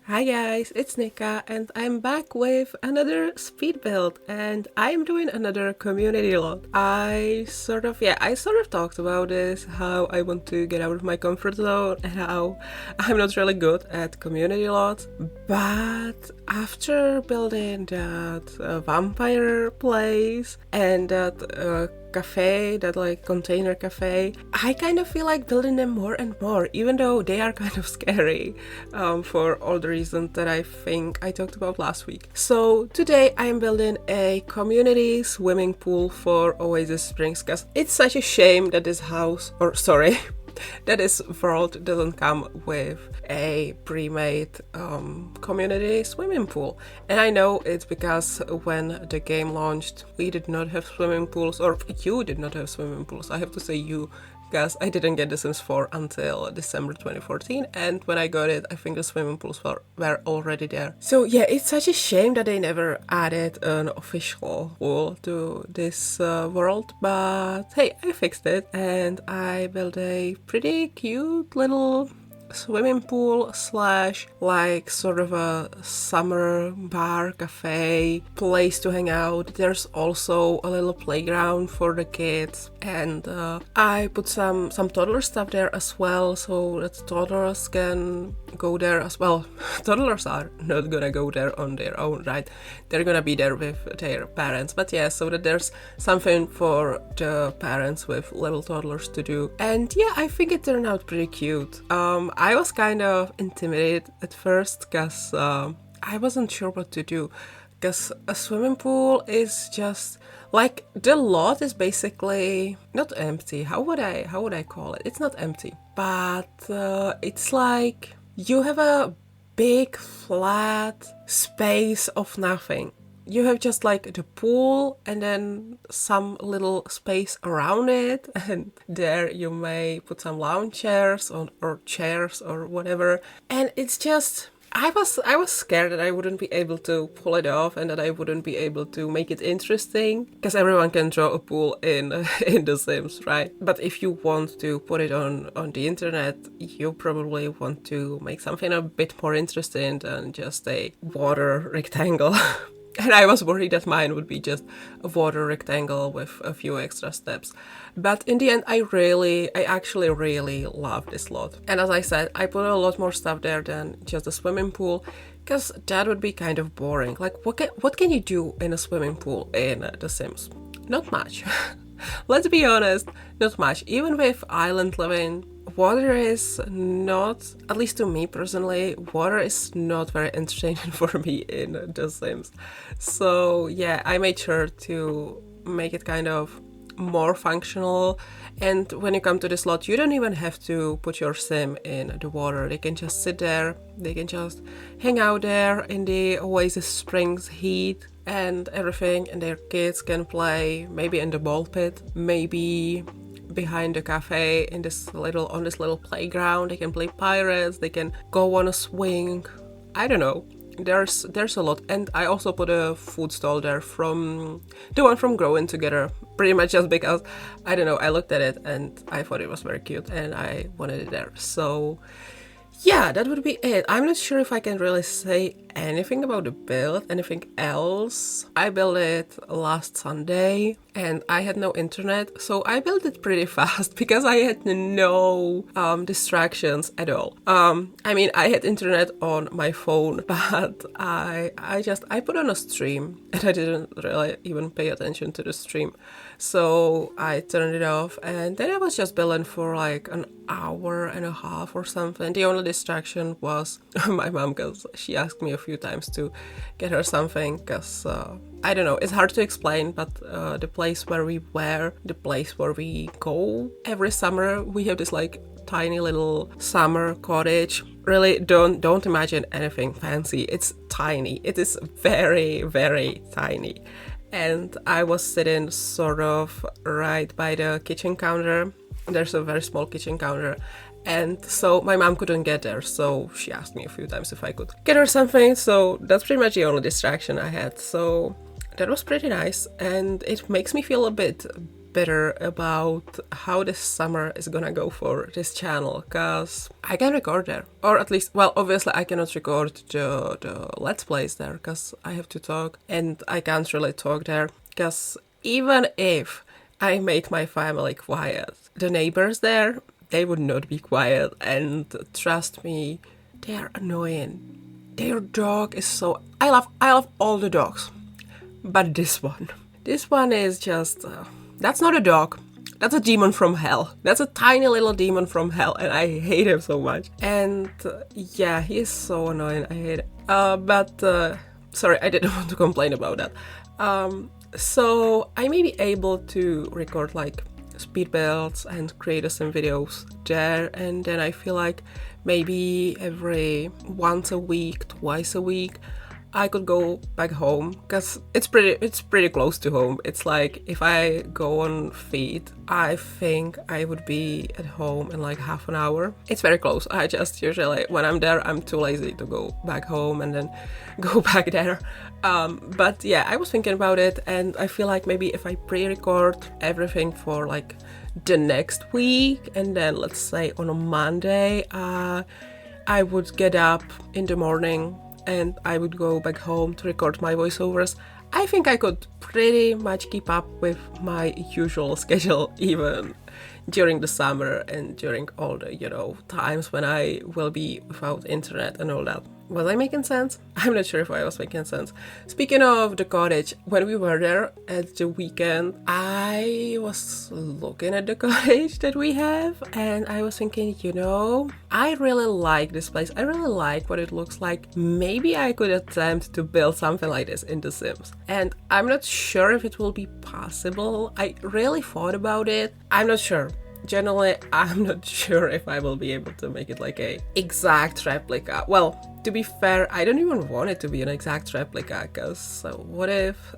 Hi guys, it's Nika and I'm back with another speed build and I'm doing another community lot. I sort of talked about this, how I want to get out of my comfort zone and how I'm not really good at community lots. But after building that vampire place and that cafe, that like container cafe, I kind of feel like building them more and more, even though they are kind of scary for all the reasons that I think I talked about last week. So today I am building a community swimming pool for Oasis Springs because it's such a shame that this house, or sorry, that this world doesn't come with a pre-made community swimming pool. And I know it's because when the game launched, we did not have swimming pools, or you did not have swimming pools. I have to say you, because I didn't get The Sims 4 until December 2014, and when I got it, I think the swimming pools were already there. So yeah, it's such a shame that they never added an official pool to this world, but hey, I fixed it, and I built a pretty cute little swimming pool slash like sort of a summer bar cafe place to hang out. There's also a little playground for the kids, and I put some toddler stuff there as well so that toddlers can go there as well. Toddlers are not gonna go there on their own, right? They're gonna be there with their parents, but yeah, so that there's something for the parents with little toddlers to do. And yeah, I think it turned out pretty cute. I was kind of intimidated at first because I wasn't sure what to do, because a swimming pool is just like, the lot is basically not empty. How would I call it? It's not empty, but it's like you have a big flat space of nothing. You have just like the pool and then some little space around it, and there you may put some lounge chairs or chairs or whatever. And it's just, I was scared that I wouldn't be able to pull it off and that I wouldn't be able to make it interesting, because everyone can draw a pool in in The Sims, right? But if you want to put it on the internet, you probably want to make something a bit more interesting than just a water rectangle. And I was worried that mine would be just a water rectangle with a few extra steps. But in the end, I actually really love this lot. And as I said, I put a lot more stuff there than just a swimming pool, because that would be kind of boring. Like, what can you do in a swimming pool in The Sims? Not much. Let's be honest, not much. Even with island living, water is not, at least to me personally, water is not very entertaining for me in The Sims. So yeah, I made sure to make it kind of more functional. And when you come to this lot, you don't even have to put your sim in the water. They can just sit there, they can just hang out there in the Oasis Springs heat and everything, and their kids can play maybe in the ball pit, maybe behind the cafe on this little playground. They can play pirates, they can go on a swing. I don't know. There's a lot. And I also put a food stall there from the one from Growing Together, pretty much just because, I don't know, I looked at it and I thought it was very cute and I wanted it there. So yeah, that would be it. I'm not sure if I can really say anything about the build, anything else. I built it last Sunday and I had no internet, so I built it pretty fast because I had no distractions at all. I mean, I had internet on my phone, but I put on a stream and I didn't really even pay attention to the stream. So I turned it off and then I was just building for like an hour and a half or something. The only distraction was my mom, because she asked me a few times to get her something, because I don't know, it's hard to explain, but the place where we go every summer, we have this like tiny little summer cottage. Really, don't imagine anything fancy. It's tiny. It is very, very tiny. And I was sitting sort of right by the kitchen counter. There's a very small kitchen counter, and so my mom couldn't get there, so she asked me a few times if I could get her something. So that's pretty much the only distraction I had. So that was pretty nice, and it makes me feel a bit better about how this summer is gonna go for this channel, because I can record there. Or at least, well, obviously I cannot record the Let's Plays there, because I have to talk, and I can't really talk there, because even if I make my family quiet, the neighbors there, they would not be quiet, and trust me, they are annoying. Their dog is so... I love all the dogs, but this one is just... that's not a dog. That's a demon from hell. That's a tiny little demon from hell, and I hate him so much. And yeah, he is so annoying. I hate it. Sorry, I didn't want to complain about that. So I may be able to record like speed builds and create some videos there, and then I feel like maybe every once a week, twice a week, I could go back home, because it's pretty close to home. It's like if I go on feet, I think I would be at home in like half an hour. It's very close. I just usually, when I'm there, I'm too lazy to go back home and then go back there. But yeah, I was thinking about it, and I feel like maybe if I pre-record everything for like the next week, and then let's say on a Monday, I would get up in the morning and I would go back home to record my voiceovers. I think I could pretty much keep up with my usual schedule even during the summer and during all the, times when I will be without internet and all that. Was I making sense? I'm not sure if I was making sense. Speaking of the cottage, when we were there at the weekend, I was looking at the cottage that we have, and I was thinking, I really like this place. I really like what it looks like. Maybe I could attempt to build something like this in The Sims. And I'm not sure if it will be possible. I really thought about it. I'm not sure. Generally, I'm not sure if I will be able to make it like a exact replica. Well, to be fair, I don't even want it to be an exact replica, because what if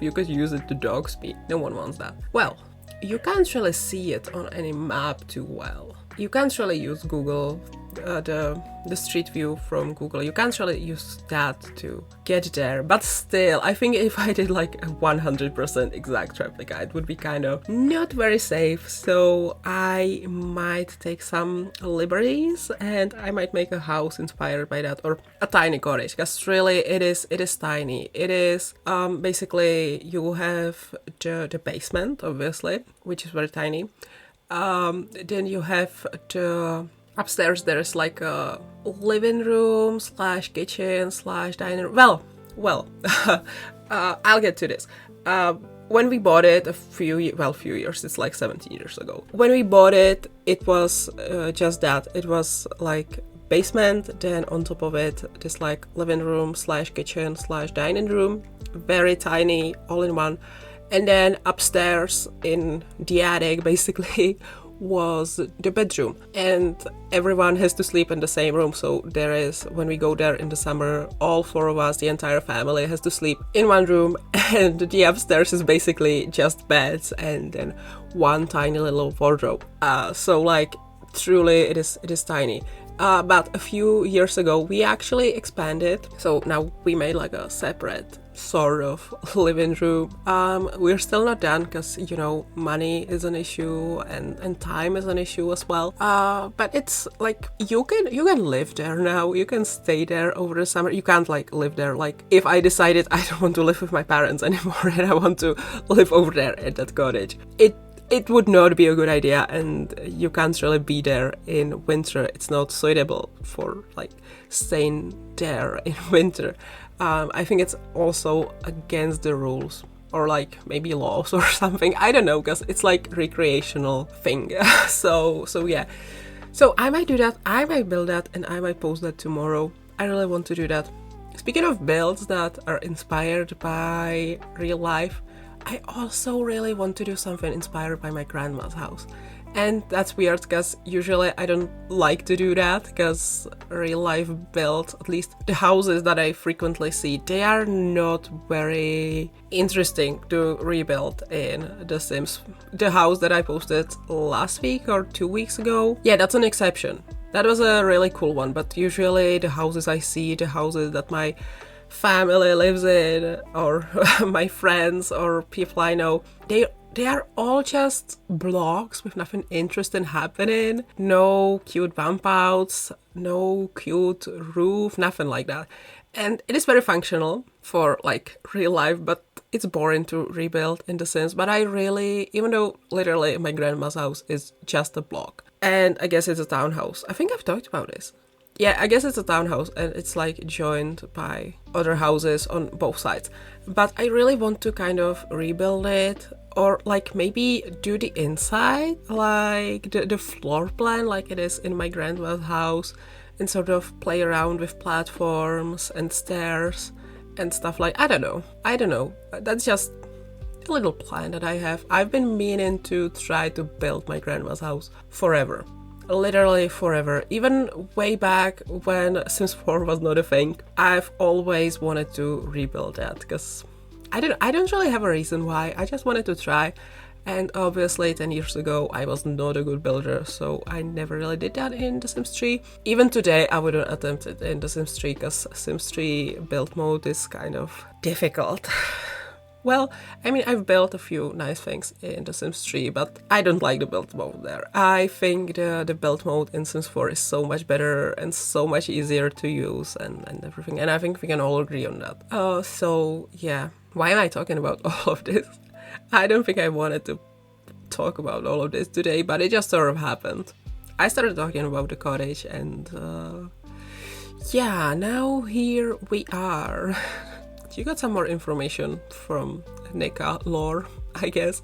you could use it to dog speed? No one wants that. Well, you can't really see it on any map too well. You can't really use Google, the street view from Google. You can't really use that to get there. But still, I think if I did like a 100% exact replica, it would be kind of not very safe. So I might take some liberties, and I might make a house inspired by that, or a tiny cottage, because really it is tiny. It is basically, you have the basement, obviously, which is very tiny. Then you have the upstairs. There is like a living room / kitchen / dining room. Well, I'll get to this. When we bought it a few years, it's like 17 years ago. When we bought it, it was just that. It was like basement, then on top of it, this like living room / kitchen / dining room, very tiny, all in one. And then upstairs in the attic, basically, was the bedroom. And everyone has to sleep in the same room. So there is, when we go there in the summer, all four of us, the entire family, has to sleep in one room. And the upstairs is basically just beds and then one tiny little wardrobe. So like, truly, it is tiny. But a few years ago, we actually expanded. So now we made like a separate sort of living room. We're still not done because, money is an issue and time is an issue as well. But it's like, you can live there now. You can stay there over the summer. You can't like live there. Like if I decided I don't want to live with my parents anymore and I want to live over there at that cottage, it would not be a good idea, and you can't really be there in winter. It's not suitable for like staying there in winter. I think it's also against the rules, or like maybe laws or something. I don't know, because it's like recreational thing. So yeah. So I might do that. I might build that, and I might post that tomorrow. I really want to do that. Speaking of builds that are inspired by real life, I also really want to do something inspired by my grandma's house. And that's weird, because usually I don't like to do that, because real life builds, at least the houses that I frequently see, they are not very interesting to rebuild in The Sims. The house that I posted last week or 2 weeks ago, yeah, that's an exception. That was a really cool one, but usually the houses I see, the houses that my family lives in, or my friends or people I know, they they are all just blocks with nothing interesting happening. No cute bump outs, no cute roof, nothing like that. And it is very functional for like real life, but it's boring to rebuild in the Sims. But I really, even though literally my grandma's house is just a block, and I guess it's a townhouse. I think I've talked about this. Yeah, I guess it's a townhouse and it's like joined by other houses on both sides. But I really want to kind of rebuild it, or like maybe do the inside, like the floor plan like it is in my grandma's house, and sort of play around with platforms and stairs and stuff like, I don't know. That's just a little plan that I have. I've been meaning to try to build my grandma's house forever. Literally forever. Even way back when Sims 4 was not a thing, I've always wanted to rebuild that because I don't really have a reason why. I just wanted to try. And obviously 10 years ago I was not a good builder, so I never really did that in The Sims 3. Even today I wouldn't attempt it in The Sims 3 because Sims 3 build mode is kind of difficult. Well, I mean, I've built a few nice things in The Sims 3, but I don't like the build mode there. I think the build mode in Sims 4 is so much better and so much easier to use and everything, and I think we can all agree on that. So yeah, why am I talking about all of this? I don't think I wanted to talk about all of this today, but it just sort of happened. I started talking about the cottage and yeah, now here we are. You got some more information from Nika lore, I guess.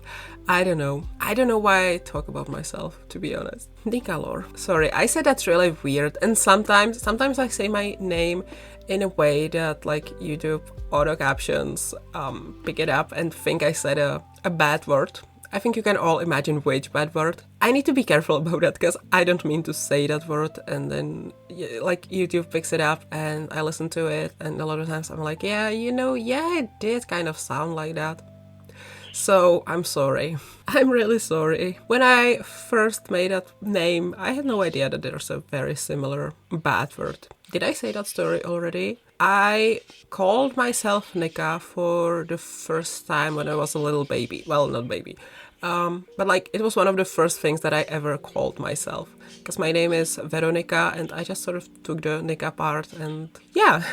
I don't know why I talk about myself, to be honest. Nika lore. Sorry, I said that's really weird, and sometimes I say my name in a way that like YouTube auto captions pick it up and think I said a bad word. I think you can all imagine which bad word. I need to be careful about that because I don't mean to say that word, and then like YouTube picks it up and I listen to it, and a lot of times I'm like, yeah, it did kind of sound like that. So I'm sorry. I'm really sorry. When I first made that name, I had no idea that there's a very similar bad word. Did I say that story already? I called myself Nika for the first time when I was a little baby. Well, not baby. But like it was one of the first things that I ever called myself. Because my name is Veronica and I just sort of took the Nika part and yeah.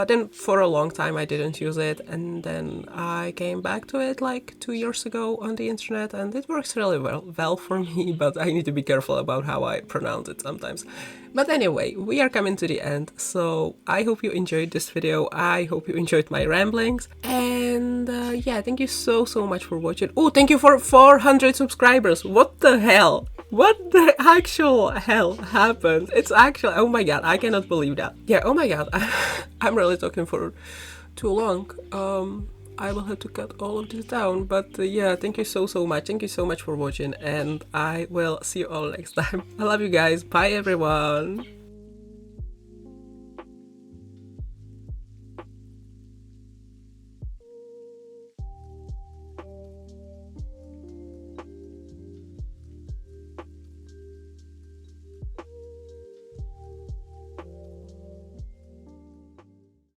Then for a long time I didn't use it, and then I came back to it like 2 years ago on the internet, and it works really well for me, but I need to be careful about how I pronounce it sometimes. But anyway, we are coming to the end, so I hope you enjoyed this video. I hope you enjoyed my ramblings, and yeah, thank you so much for watching. Oh, thank you for 400 subscribers. What the hell? What the actual hell happened? It's actually, oh my god, I cannot believe that. Yeah, oh my god, I'm really talking for too long. I will have to cut all of this down, but yeah, thank you so much. Thank you so much for watching, and I will see you all next time. I love you guys. Bye everyone.